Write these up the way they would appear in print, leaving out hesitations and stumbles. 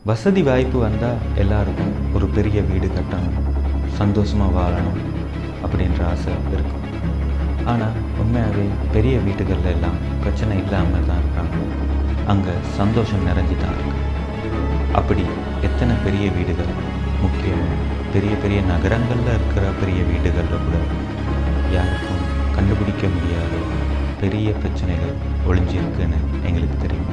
வசதி வாய்ப்பு வந்தால் எல்லாருக்கும் ஒரு பெரிய வீடு கட்டணும், சந்தோஷமாக வாழணும் அப்படின்ற ஆசை இருக்கும். ஆனால் உண்மையாகவே பெரிய வீடுகளில் எல்லாம் பிரச்சனை இல்லாமல் தான் இருக்காங்க, அங்கே சந்தோஷம் நிறைஞ்சு தான் இருக்கு. அப்படி எத்தனை பெரிய வீடுகள், முக்கியமாக பெரிய பெரிய நகரங்களில் இருக்கிற பெரிய வீடுகளில் கூட யாருக்கும் கண்டுபிடிக்க முடியாத பெரிய பிரச்சனைகள் ஒளிஞ்சிருக்குன்னு எங்களுக்கு தெரியும்.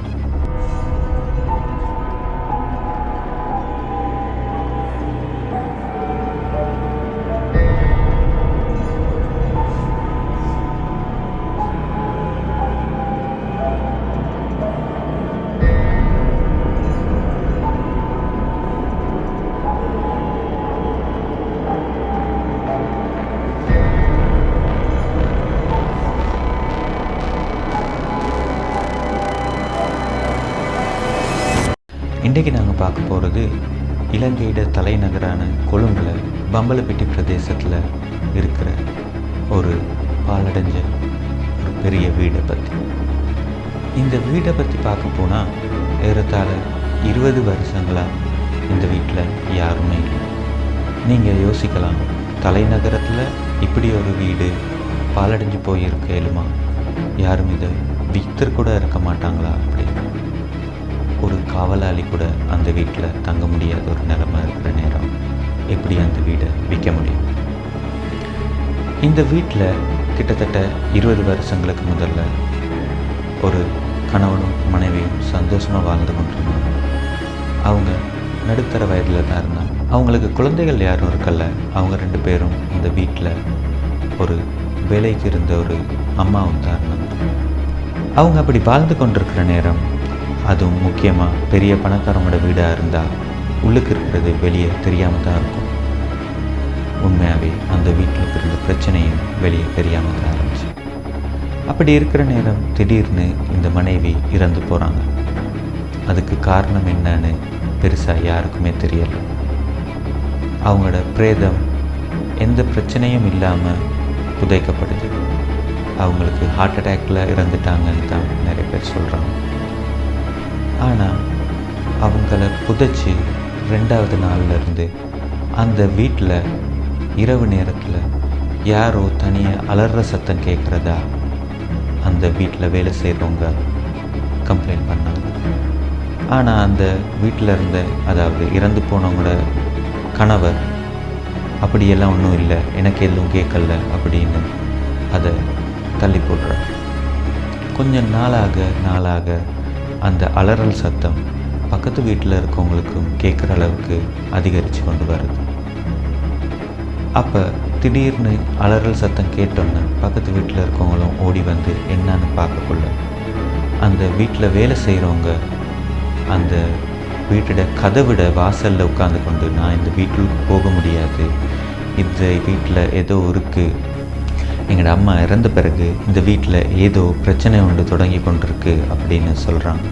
இன்றைக்கு நாங்கள் பார்க்க போகிறது இலங்கையோட தலைநகரான கொழும்பில் பம்பலப்பிட்டி பிரதேசத்தில் இருக்கிற ஒரு பாலடைஞ்ச ஒரு பெரிய வீடை பற்றி. இந்த வீடை பற்றி பார்க்க போனால் ஏறத்தாழ 20 வருஷங்களாக இந்த வீட்டில் யாருமே இல்லை. நீங்கள் யோசிக்கலாம், தலைநகரத்தில் இப்படி ஒரு வீடு பாலடைஞ்சு போயிருக்க இயலுமா, யாரும் இதை விற்று கூட இருக்க மாட்டாங்களா அப்படின்னு. ஒரு காவலாளி கூட அந்த வீட்டில் தங்க முடியாத ஒரு நிலைமை இருக்கிற நேரம் எப்படி அந்த வீடை விற்க முடியும்? இந்த வீட்டில் கிட்டத்தட்ட 20 வருஷங்களுக்கு முதல்ல ஒரு கணவனும் மனைவியும் சந்தோஷமாக வாழ்ந்து கொண்டிருந்தாங்க. அவங்க நடுத்தர வயதில் தான் இருந்தாங்க. அவங்களுக்கு குழந்தைகள் யாரும் இருக்கல. அவங்க 2 பேரும் இந்த வீட்டில் ஒரு வேலைக்கு இருந்த ஒரு அம்மாவும் தான் இருந்தாங்க. அவங்க அப்படி வாழ்ந்து கொண்டிருக்கிற நேரம், அதுவும் முக்கியமாக பெரிய பணக்காரங்களோட வீடாக இருந்தால் உள்ளுக்கு இருக்கிறது வெளியே தெரியாமல் தான் இருக்கும். உண்மையாகவே அந்த வீட்டில் இருந்த பிரச்சனையும் வெளியே தெரியாமல் தான் இருந்துச்சு. அப்படி இருக்கிற நேரம் திடீர்னு இந்த மனைவி இறந்து போகிறாங்க. அதுக்கு காரணம் என்னன்னு பெருசாக யாருக்குமே தெரியலை. அவங்களோட பிரேதம் எந்த பிரச்சனையும் இல்லாமல் புதைக்கப்படுது. அவங்களுக்கு ஹார்ட் அட்டாக்ல இறந்துட்டாங்கன்னு தான் நிறைய பேர் சொல்கிறாங்க. ஆனால் அவங்கள புதைச்சி 2வது நாள்லேருந்து அந்த வீட்டில் இரவு நேரத்தில் யாரோ தனியாக அலற சத்தம் கேட்குறதா அந்த வீட்டில் வேலை செய்கிறவங்க கம்ப்ளைண்ட் பண்ணாங்க. ஆனால் அந்த வீட்டில் இருந்த, அதாவது இறந்து போனவங்களோட கணவர் அப்படியெல்லாம் ஒன்றும் இல்லை, எனக்கு எதுவும் கேட்கல அப்படின்னு அதை தள்ளி போடுறார். கொஞ்சம் நாளாக அந்த அலறல் சத்தம் பக்கத்து வீட்டில் இருக்கவங்களுக்கும் கேட்குற அளவுக்கு அதிகரித்து கொண்டு வருது. அப்போ திடீர்னு அலறல் சத்தம் கேட்டோன்னு பக்கத்து வீட்டில் இருக்கவங்களும் ஓடி வந்து என்னன்னு பார்க்கக்குள்ள அந்த வீட்டில் வேலை செய்கிறவங்க அந்த வீட்டோட கதவிட வாசலில் உட்காந்து கொண்டு, நான் இந்த வீட்டுக்கு போக முடியாது, இந்த வீட்டில் ஏதோ இருக்குது, எங்களோட அம்மா இறந்த பிறகு இந்த வீட்டில் ஏதோ பிரச்சனை ஒன்று தொடங்கி கொண்டிருக்கு அப்படின்னு சொல்கிறாங்க.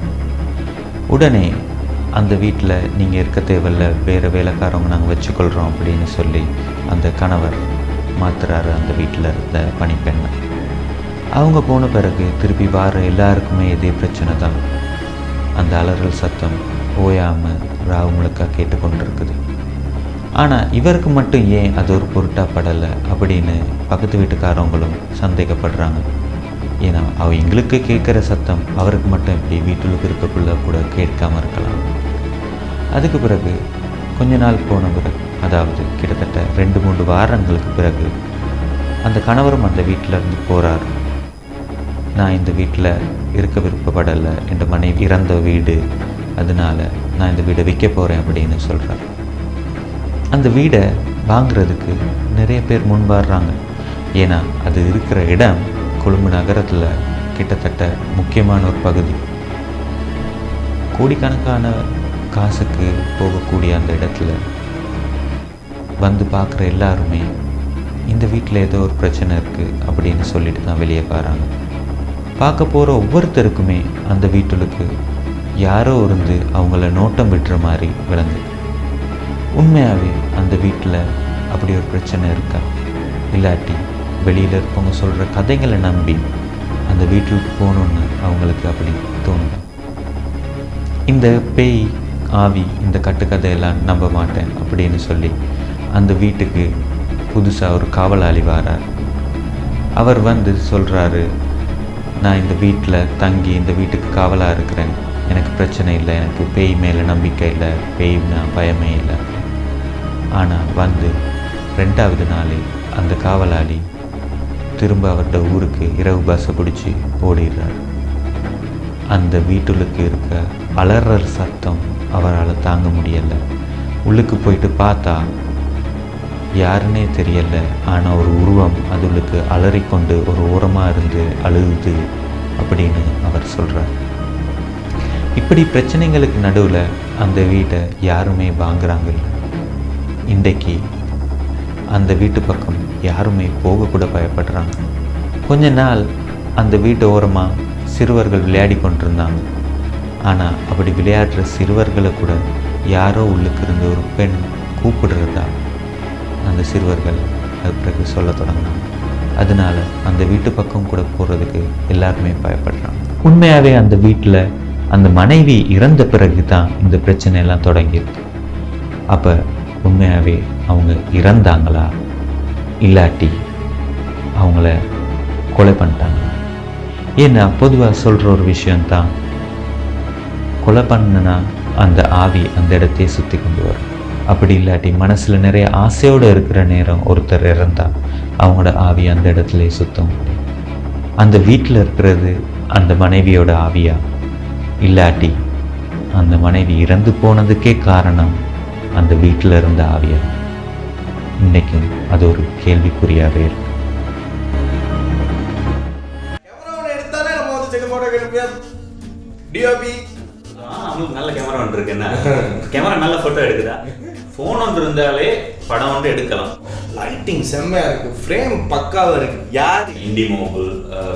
உடனே அந்த வீட்டில் நீங்கள் இருக்க தேவையில்ல, வேறு வேலைக்காரவங்க நாங்கள் வச்சுக்கொள்கிறோம் அப்படின்னு சொல்லி அந்த கணவர் மாத்துறாரு அந்த வீட்டில் இருந்த பணிப்பெண்ணை. அவங்க போன பிறகு திருப்பி வார எல்லாருக்குமே இதே பிரச்சனை தான். அந்த அலறல் சத்தம் ஓயாமல் ராவு முழுக்க கேட்டுக்கொண்டிருக்குது. ஆனால் இவருக்கு மட்டும் ஏன் அது ஒரு பொருட்டாக படலை அப்படின்னு பக்கத்து வீட்டுக்காரவங்களும் சந்தேகப்படுறாங்க. ஏன்னா எங்களுக்கு கேட்குற சத்தம் அவருக்கு மட்டும் இப்படி வீட்டுக்கு இருக்கக்குள்ள கூட கேட்காமல் இருக்கலாம். அதுக்கு பிறகு கொஞ்ச நாள் போன பிறகு, அதாவது கிட்டத்தட்ட 2-3 வாரங்களுக்கு பிறகு அந்த கணவரும் அந்த வீட்டில் இருந்து போகிறார். நான் இந்த வீட்டில் இருக்க விருப்பப்படலை, என் மனைவி இறந்த வீடு, அதனால நான் இந்த வீடை விற்க போகிறேன் அப்படின்னு சொல்கிறார். அந்த வீடை வாங்கிறதுக்கு நிறைய பேர் முன்வாடுறாங்க. ஏன்னா அது இருக்கிற இடம் கொழும்பு நகரத்தில் கிட்டத்தட்ட முக்கியமான ஒரு பகுதி. கோடிக்கணக்கான காசுக்கு போகக்கூடிய அந்த இடத்துல வந்து பார்க்குற எல்லாருமே இந்த வீட்டில் ஏதோ ஒரு பிரச்சனை இருக்குது அப்படின்னு சொல்லிட்டு தான் வெளியே வராங்க. பார்க்க போகிற ஒவ்வொருத்தருக்குமே அந்த வீட்டுக்கு யாரோ இருந்து அவங்கள நோட்டம் விட்டுற மாதிரி விளங்குது. உண்மையாகவே அந்த வீட்டில் அப்படி ஒரு பிரச்சனை இருக்கா, இல்லாட்டி வெளியில் இருக்கவங்க சொல்கிற கதைகளை நம்பி அந்த வீட்டுக்கு போகணுன்னு அவங்களுக்கு அப்படி தோணும். இந்த பேய் ஆவி இந்த கட்டுக்கதையெல்லாம் நம்ப மாட்டேன் அப்படின்னு சொல்லி அந்த வீட்டுக்கு புதுசாக ஒரு காவலாளி வரார். அவர் வந்து சொல்கிறாரு, நான் இந்த வீட்டில் தங்கி இந்த வீட்டுக்கு காவலாக இருக்கிறேன், எனக்கு பிரச்சனை இல்லை, எனக்கு பேய் மேலே நம்பிக்கை இல்லை, பேய்னா பயமே இல்லை. ஆனால் வந்து 2வது நாளே அந்த காவலாளி திரும்ப அவரோட ஊருக்கு இரவு பஸ்ஸை பிடிச்சி ஓடிடுறார். அந்த வீட்டுக்கு இருக்க அலறல் சத்தம் அவரால் தாங்க முடியலை. உள்ளுக்கு போயிட்டு பார்த்தா யாருன்னே தெரியலை, ஆனால் ஒரு உருவம் அதுளுக்கு அலறிக்கொண்டு ஒரு ஓரமாக இருந்து அழுகுது அப்படின்னு அவர் சொல்கிறார். இப்படி பிரச்சனைகளுக்கு நடுவில் அந்த வீட்டை யாருமே வாங்குறாங்க இல்லை. இன்றைக்கு அந்த வீட்டு பக்கம் யாருமே போகக்கூட பயப்படுறாங்க. கொஞ்ச நாள் அந்த வீட்டு ஓரமாக சிறுவர்கள் விளையாடி கொண்டிருந்தாங்க. ஆனால் அப்படி விளையாடுற சிறுவர்களை கூட யாரோ உள்ளுக்கு இருந்து ஒரு பெண் கூப்பிடுறதா அந்த சிறுவர்கள் அது பிறகு சொல்ல தொடங்கினாங்க. அதனால அந்த வீட்டு பக்கம் கூட போகிறதுக்கு எல்லாருமே பயப்படுறாங்க. உண்மையாகவே அந்த வீட்டில் அந்த மனைவி இறந்த பிறகு தான் இந்த பிரச்சனையெல்லாம் தொடங்கியிருக்கு. அப்போ உண்மையாகவே அவங்க இறந்தாங்களா இல்லாட்டி அவங்கள கொலை பண்ணிட்டாங்களா? ஏன்னா பொதுவாக சொல்கிற ஒரு விஷயந்தான், கொலை பண்ணுனா அந்த ஆவி அந்த இடத்தையே சுற்றி கொண்டு வரும். அப்படி இல்லாட்டி மனசில் நிறைய ஆசையோடு இருக்கிற நேரம் ஒருத்தர் இறந்தால் அவங்களோட ஆவி அந்த இடத்துலையே சுத்தம். அந்த வீட்டில் இருக்கிறது அந்த மனைவியோட ஆவியா இல்லாட்டி அந்த மனைவி இறந்து போனதுக்கே காரணம் அந்த வீட்டில் இருந்த ஆவியா? இன்றைக்கும் அது ஒரு கேள்விக்குறியாகவே இருக்கு. நல்ல கேமரா ஒன்று இருக்கு. என்ன கேமரா நல்ல ஃபோட்டோ எடுக்குதா? ஃபோன் ஒன்று இருந்தாலே படம் ஒன்று எடுக்கலாம். லைட்டிங் செம்மையா இருக்கு, ஃப்ரேம் பக்காவா இருக்கு. யார் இண்டி மோபிள்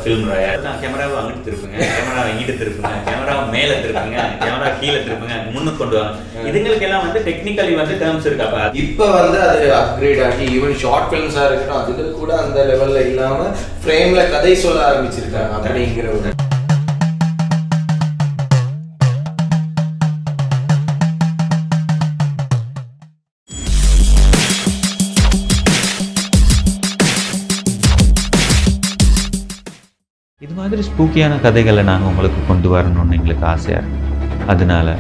ஃபில்ம் ராயர் தான். கேமராவை அங்கிட்டு திருப்புங்க, கேமரா இங்கிட்டு திருப்புங்க, கேமரா மேலே திருப்புங்க, கேமரா கீழே திருப்புங்க, முன்னுக்கு கொண்டு வாங்க. இதுங்களுக்கெல்லாம் வந்து டெக்னிக்கலி வந்து டேர்ம்ஸ் இருக்காப்பா. இப்போ வந்து அது அப்கிரேட் ஆகி ஈவன் ஷார்ட் ஃபிலிம்ஸாக இருக்கட்டும் அதுக்கு கூட அந்த லெவலில் இல்லாமல் ஃப்ரேமில் கதை சொல்ல ஆரம்பிச்சிருக்காங்க அப்படிங்கிற ஒரு. இது மாதிரி ஸ்பூக்கியான கதைகளை நாங்கள் உங்களுக்கு கொண்டு வரணும்னு எங்களுக்கு ஆசையாக இருக்குது. அதனால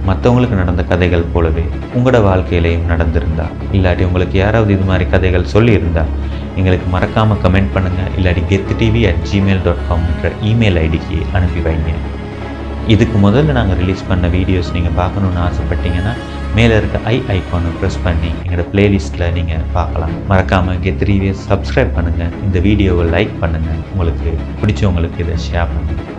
மற்றவங்களுக்கு நடந்த கதைகள் போலவே உங்களோட வாழ்க்கையிலையும் நடந்திருந்தா இல்லாட்டி உங்களுக்கு யாராவது இது மாதிரி கதைகள் சொல்லியிருந்தா எங்களுக்கு மறக்காமல் கமெண்ட் பண்ணுங்கள். இல்லாட்டி gettv@gmail.com இமெயில் ஐடிக்கு அனுப்பி வைங்க. இதுக்கு முதல்ல நாங்கள் ரிலீஸ் பண்ண வீடியோஸ் நீங்கள் பார்க்கணுன்னு ஆசைப்பட்டீங்கன்னா மேலே இருக்க ஐகானை ப்ரெஸ் பண்ணி எங்களோட பிளேலிஸ்ட்டில் நீங்கள் பார்க்கலாம். மறக்காமல் கெட்3வை சப்ஸ்கிரைப் பண்ணுங்கள், இந்த வீடியோவை லைக் பண்ணுங்கள், உங்களுக்கு பிடிச்சவங்களுக்கு இதை ஷேர் பண்ணுங்கள்.